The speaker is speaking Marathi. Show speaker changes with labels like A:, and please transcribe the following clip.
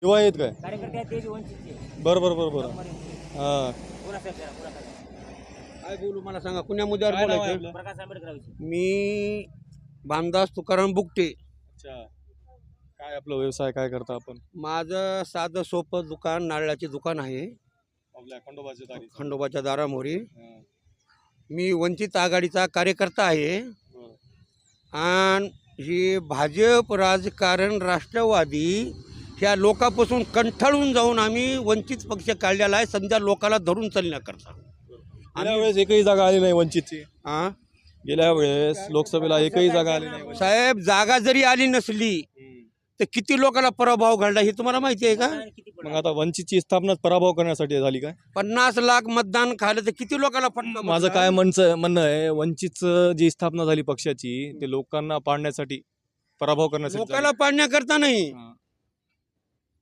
A: युवा आहेत काय?
B: कार्यकर्ते आहेत ते वंचितचे.
A: बरं बरं बरं बरं. हां.
C: काय बोलू मला सांगा कुण्या मुद्द्यावर
A: काय नाव आहे
C: बोलायचं?
A: आपलं?
B: प्रकाश आंबेडकरांची.
C: मी भामदास तुकाराम बुकटे.
A: अच्छा. काय आपलं व्यवसाय काय करता आपण?
C: माझं साधं सोपं दुकान नारळाचे दुकान आहे
A: आपल्या खंडोबाच्या दारी.
C: खंडोबाच्या दारामोरी.
A: हां.
C: मी वंचित आघाडीचा कार्यकर्ता आहे
A: बरं.
C: आणि ही भाजप राजकारण राष्ट्रवादी ह्या लोकांपासून कंठाळून जाऊन आम्ही वंचित पक्ष काढलेला आहे समजा लोकाला धरून चालण्याकरता.
A: गेल्या वेळेस एकही जागा आली नाही वंचितची.
C: हां
A: गेल्या वेळेस लोकसभेला एकही जागा आली नाही.
C: साहेब जागा जरी आली नसली तर किती लोकांना पराभव घडला हे तुम्हाला माहिती आहे का?
A: मग आता वंचितची स्थापना पराभव करण्यासाठी झाली काय?
C: 50 लाख मतदान खालं तर किती लोकांना फटका
A: माझं
C: बसला?
A: काय म्हणणं आहे, वंचितचं जी स्थापना झाली पक्षाची ते लोकांना पाडण्यासाठी पराभव करण्यासाठी
C: लोकाला पाडण्याकरता नाही
A: झाली. हां.